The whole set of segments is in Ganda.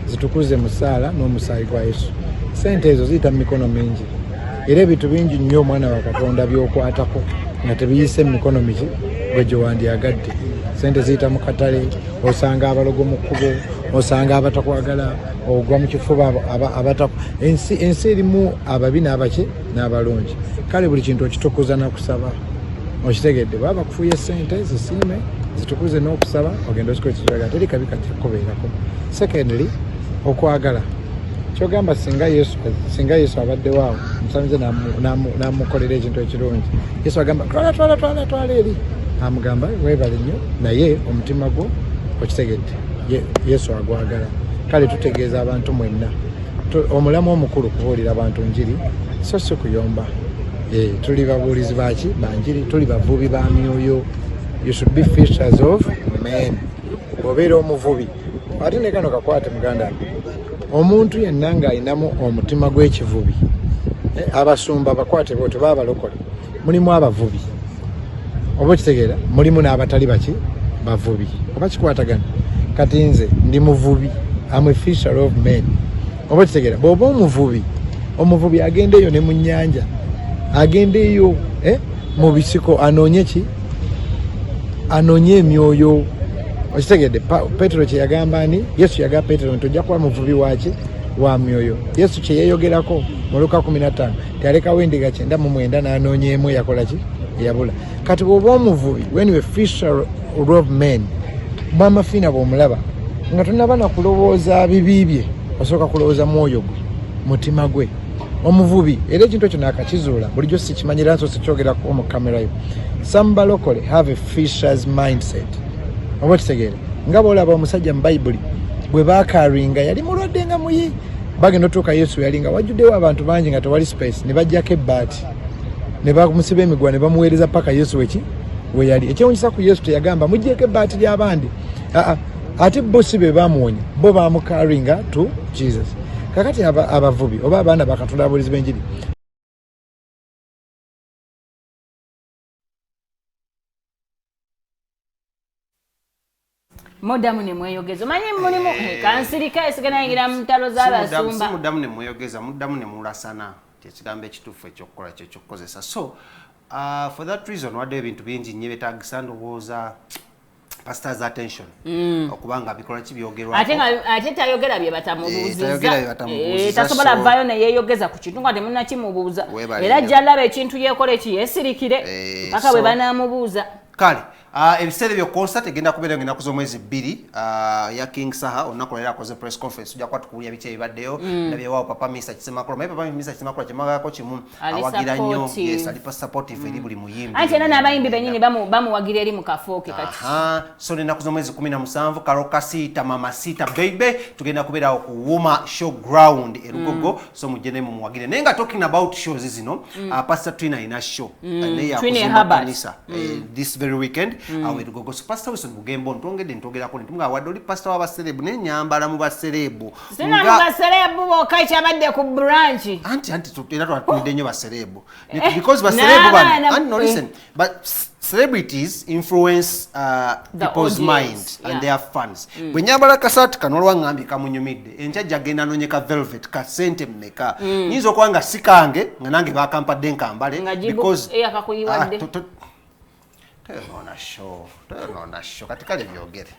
zitukuze musaala n'omusaayi gwa Yesu. Sente ezo ziyita mu mikono mingi era ebintu bingi nnyo omwana wa Katonda by'okwatako nga tebiyise mu mikono miki gwe gye wandyagadde. Sente ziyita mu katale, osanga abalogo mu kkubo, osanga abatakwagala, ogwa mu kifuba ensi erimu ababi n'abaki n'abalungi. Kale buli kintu okitukuza nakusaba, okitegedde baba kufuye sente zisiime zitukuze n'okusaba ogenda ozikozesa teri kabi kakubeerako. Secondly, okwagala kyogamba singa Yesu abadde waawo musamize namukolera ekintu ekirungi, Yesu agamba twala eri, amugamba weebale nnyo naye omutima gwo okitegedde Yesu agwagala. Kale tutegeeza abantu mwenna omulamu omukulu kubuulira abantu njiri so si kuyomba. Tuli babuulizi baki banjiri, tuli bavubi ba myoyo. You should be fishers of men. Obeera omuvubi ate ne kano kakwate muganda, omuntu yenna ng'alinamu omutima gw'ekivubi, abasumba bakwate bwotyo baba balokole, mulimu abavubi oba okitegeera, mulimu n'abatali baki bavubi oba kikwatagana. Kati nze ndi muvubi, am a fisher of men oba okitegeera. Bw'oba omuvubi agenda eyo ne mu nnyanja, agenda eyo mu bisiko anoonye ki, anoonye emyoyo. Okitegedde Petero kye yagamba ani? Yesu yagamba Petero nti ojja kuba muvubi waki wa myoyo. Yesu kye yeeyogerako mu Luka 15 tyalekawo endiga 99 n'anoonya emu yakola ki yabula. Kati bw'oba omuvubi, when you fisher of men, Mama Fina bw'omulaba nga tonaba na kulowooza bibi bye, osooka kulowooza mwoyo gwe, mutima gwe. Omuvubi era ekintu ekyo naakakizuula bulijjo sikimanyira nso sikyogerako mu kamera yo. Some balokole have a fisher's mindset. Oba kitegeera nga bw'olaba omusajja mu Bayibuli bwe baakaringa yali mulwadde nga muyi, bagenda otuuka Yesu yali nga wajjuddewo abantu bangi nga tewali space, ne bajjako ebbaati ne bamusiba emiguwa ne bamuweereza paka Yesu we yali. Ekyewuunyisa ku Yesu teyagamba muggyeko ebbaati ly'abandi, ate bo si be baamuwonya, bo baamukaringa to Jesus. Kakati abavubi oba abaana bakatonda ababuulizi b'enjiri Mudamu ne mweyogeza manyi mulimu kansirika esigana yingira mu ntalo z'abasumba. Mudamu ne mweyogeza, mudamu ne mulasana, kyekigambo ekituufu ekyokukola kyekyokukozesa. So for that reason wadde ebintu bingi nnyo beetagisa ndowooza pastor's attention okubanga bikola kibyogerwa ate tayogera bye batamubuuziza tasobola vayo ne yeeyogeza ku kintu nga temunnakimubuuza era jjalaba ekintu yeekola ekiyesirikire mpaka bwe banaamubuuza. Kale ebiseera ebyo concert egenda kubeera ng'ennaku z'omwezi 2 ya King Saha olunaku lwaleero akoze press conference tujja kuba tukuwulira biki ebibaddeyo nabyewaawo papa Mr. Kisemakula naye papa Mr. Kisemakula kyemagako kimu awagira nnyo alipa supportive eri buli muyimbi anti era n'abayimbi bennyini bamuwagira eri mu kafooke kati so n'ennaku z'omwezi 17 Karokasiita Mama Sita Baby tugenda kubeerawo ku Wuma Showground e Lugogo so mujje ne mumuwagire naye nga talking about shows zino Pastor Twina ina show naye yakuzimba kanisa this very weekend awe Lugogo so Pastor Wilson Bugembe ntogerako ntumga wadde oli pastor w'abaserebu ne nyambala mu baserebu sina mu baserebu boka kyabadde ku branch anti era twatulidde nnyo baserebu because baserebu bano no listen but celebrities influence people's mind and their fans. Bwe nyambala kasaati kano olwangambye kamunyumidde enkyajja agenda anoonyeka velvet ka sente mmeka nyinza okuba nga sikange nga nange bakampadde nkambale because Tell show katikale byogere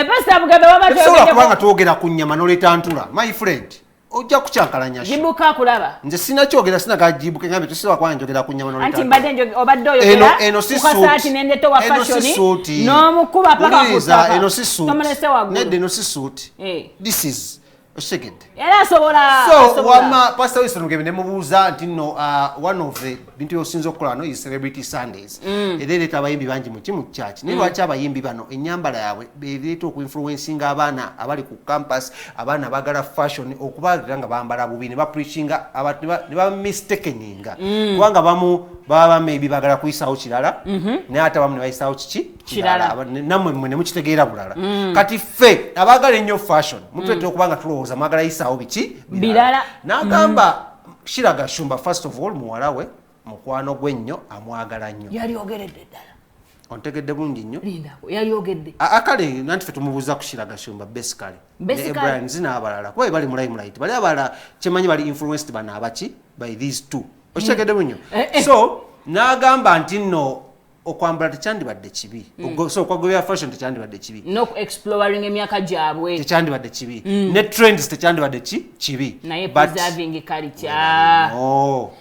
Pastor Bugembe wabatogera kubanga twogera ku nnyama n'oleeta ntula my friend ojja kucyankalanya sho jibuka kulaba nze sina kyogera sina kajibuke ngambe tusiba kwa njogera ku nnyama n'oleeta anti mbadde obadde oyogera eno si suit nendeto wa fashion n'omukuba paka kutaka eno si suit tomelese wagulu nedde eno si suit this is oshegedde era asobola so wama Pastor Wilson Bugembe ne mubuuza nti no one of the bintu yosinza okukola no is Celebrity Sundays erereta abayimbi bangi mu kimu church ne lwaki abayimbi bano ennyambala yaabwe beereeta okuinfluencinga abaana abali ku campus abaana bagala fashion okubalira nga bambala bubi ne bapreachinga abantu ne bamistakeninga kubanga baba maybe bagala kuyisawo kirala naye ate abamu ne bayisawo kirala nammwe ne mukitegeera bulala kati ffe abagala ennyo fashion mutulete okubanga tulowooza mwagala yisawo biki birala n'agamba Sheila Gashumba first of all muwala we mukwano gwennyo amwagala nnyo yali ogeredde ddala ontegedde bulungi nnyo lindako yaliogedde akale nanti fe tumubuuza ku SHEILAH Gashumba basically Ibrahim n'abalala kuba bali mu limelight bali abalala kyemanyi bali influenced bana abaki by these two okitegedde bulungi so n'agamba nti nno okwambala tekyandibadde kibi so okwagobera fashion tekyandibadde kibi no exploring emyaka gyabwe tekyandibadde kibi ne trends tekyandibadde kibi naye preserving culture nawe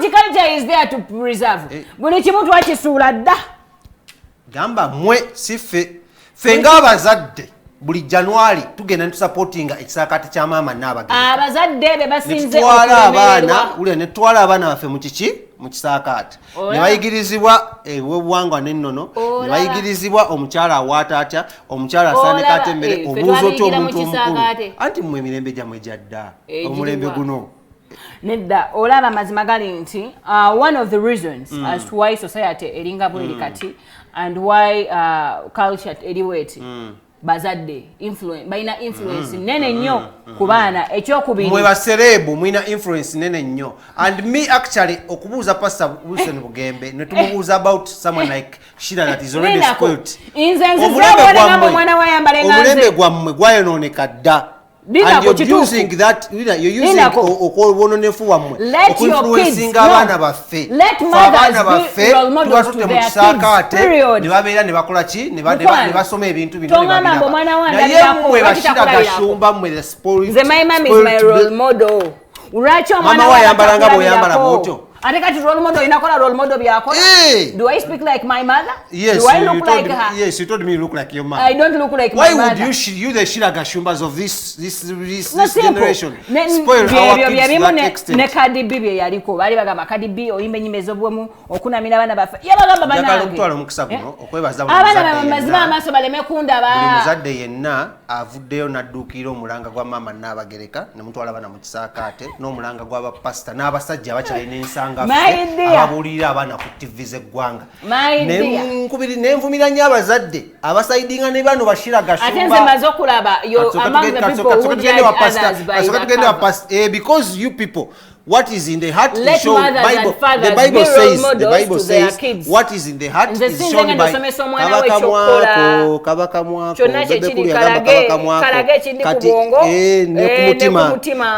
culture is there to preserve buli kimu twakisuula dda gamba mwe si fe ng'abazadde buli January tugenda ntusupportinga ekisakati kya maama n'abageni abazadde be basinze okutwala abaana ule ne twala abaana baffe mu kiki mu kisakati ne bayigirizibwa obuwangwa n'ennono ne bayigirizibwa omukyala awaata atya omukyala asanika ate emmere obuuza otya omuntu omukulu anti mmwe emirembe gyammwe gyadda omulembe guno nedda olaba mazima gali nti one of the reasons as to why society eringa buli kati and why culture eriweti bazadde balina influence nene nnyo ku baana ekyokubiri mwe baserebu mwina influence nene nnyo and me actually okubuuza Pastor Wilson Bugembe ne tumubuuza about someone like SHEILAH that is already spoiled omulembe gwammwe gwayonooneka dda and you're using that you're using okwononefu wammwe okuinfluencing abaana baffe abaana baffe tuba tutte mu kisaakaate ne babeera ne bakola ki ne basoma ebintu bino naye mmwe SHEILAH Gashumba mmwe the spoiled mama wayambalanga bw'oyambala bw'otyo ate kati role model inakola role model byakola do I speak like my mother? Yes, do I look like her? Yes, you told me you look like your mother. I don't look like my mother. Why would you the SHEILAH Gashumbas of this generation spoil our kids to that extent? Ne Cardi B yaliko bali bagamba Cardi B oyimbe nyimezo bwemu okunamira abana bafa yabagamba banange yakala okutwala omukisa guno okwebaza abana mazima amaso baleme kunda ba buli muzadde yenna avuddeyo n'adduukira omulanga gwa maama n'abagereka ne mutwala abana mu kisaakaate n'omulanga gw'abapasita n'abasajja abakyalina ensanga ababuulirira abaana ku TV z'eggwanga nenvumira nnyo abazadde abasaidinga ne bano ba SHEILAH Gashumba ate nze maze okulaba among the people who judge others by the because you people what is in the heart let is shown Bible. The Bible says what is in the heart is shown by kabaka mwako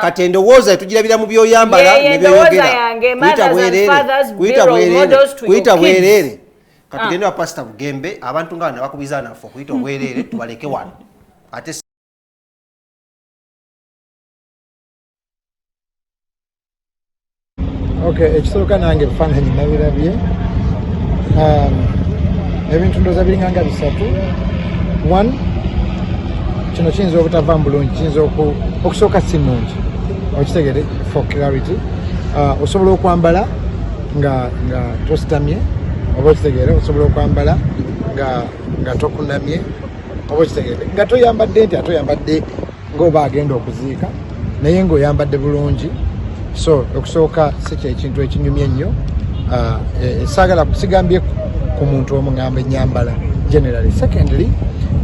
kati endowooza tugirabira mu byoyambala ne byoyogera kuyita bwereere katugende wa Pastor Bugembe abantu nga bano bakubiza naffe okuyita obwereere tubaleke wano ate Okay, ekisooka nange ebifaananyi nabirabye ebintu ndooza biringanga bisatu. One, kino kiyinza obutavaamu bulungi, kiyinza okusooka si nnungi okitegere for clarity. Osobola okwambala nga tositamye oba okitegere, osobola okwambala nga tokunamye oba okitegere, nga toyambadde nti atoyambadde ng'oba agenda okuziika naye ng'oyambadde bulungi. So okusooka si kyekintu ekinyumya ennyo, saagala kusigambye ku muntu omu ngamba ennyambala generally. Secondly,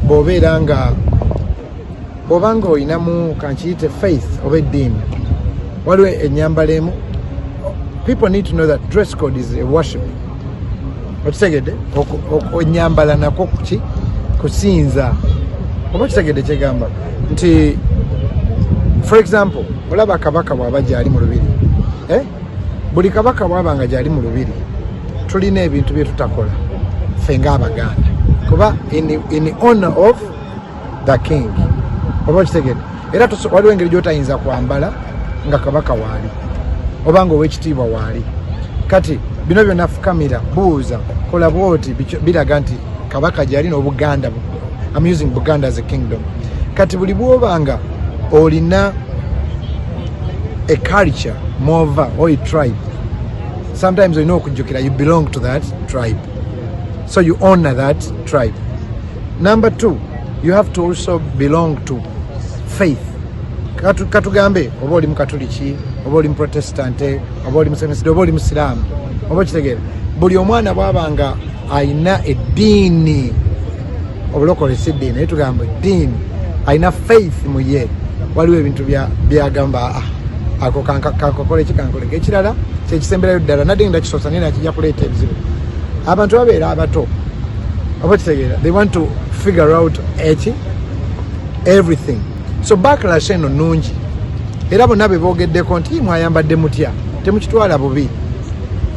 bw'obeera oyinamu kankiyite faith oba eddiini, waliwo ennyambala emu. People need to know that dress code is a worship. Okitegedde ennyambala nako kusinza oba kitegedde kyegamba nti for example olaba kabaka bw'aba gyali mu lubiri, buli kabaka bw'aba nga gyali mu lubiri tulina ebintu bye tutakola ffe ng'Abaganda kuba in honor of the king oba kitegedde. Era waliwo engeri gy'otayinza kwambala nga kabaka waali oba nga ow'ekitiibwa waali. Kati bino byonna fukamira buuza kola bwoti biraga nti kabaka gyali n'Obuganda. I'm using Buganda as a kingdom. Kati buli bw'obanga olina a culture mova or a tribe, sometimes you know okujjukira you belong to that tribe, so you honor that tribe. Number two, you have to also belong to faith. Katugambe oba oli mukatoliki oba oli muprotestante oba oli musemiside oba oli musiraamu oba kitegeera, buli omwana bw'abanga ayina eddiini, obulokole si ddiini naye tugamba eddiini, ayina faith mu ye, waliwo ebintu byagamba ako kankokole kikankoleka. Ekirala kyekisemberayo ddala nadde nga kisoosa naye nakijja kuleeta ebizibu. Abantu babeera abato they want to figure out everything. So backlash eno nungi era bonna bebogeddeko nti mwayambadde mutya temukitwala bubi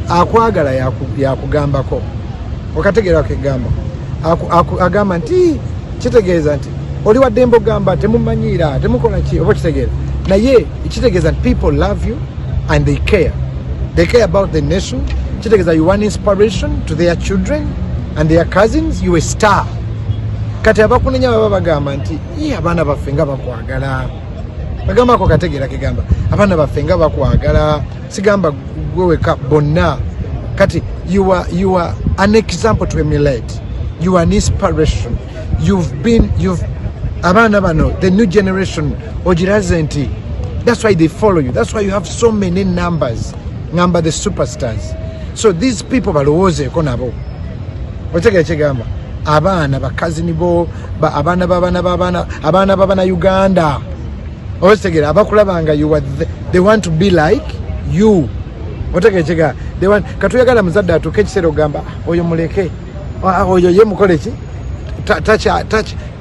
akwagala yakugambako okategeera kegamba agamba nti kitegeeza nti oli wadde mbogamba temumanyiira temukola ki oba kitegeera naye kitegeeza nti people love you and they care about the nation. Kitegeeza you want inspiration to their children and their cousins, you a star. Kati abakunenya baba bagamba nti abaana baffe nga bakwagala bagamba ko kategeera kigamba abaana baffe nga bakwagala sigamba gweweka bonna kati you are an example to emulate, you are an inspiration, you've abaana bano the new generation ogiraze nti that's why they follow you, that's why you have so many numbers ngamba the superstars. So these people balowoozeeko nabo otegeera kigamba abaana bakazini bo abaana babana Uganda otegeera abakulabanga you are they want to be like you otegeera kigamba they want katuyagala muzadde atuuke ekiseera ogamba oyo muleke oyo ye mukole ki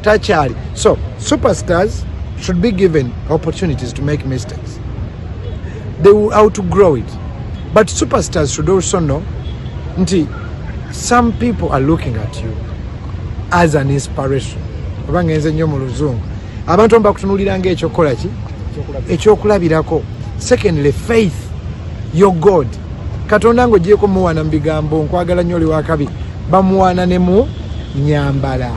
takyali. So superstars should be given opportunities to make mistakes, they will outgrow it, but superstars should also know nti some people are looking at you as an inspiration. Obanga nze nnyo mu luzungu abantu bakutunulira ng'ekyokola ki ekyokulabirako. Secondly, faith, your God. Katonda ng'ogyeko muwana mu bigambo nkwagala nnyo oli wakabi bamuwana ne mu nyambala.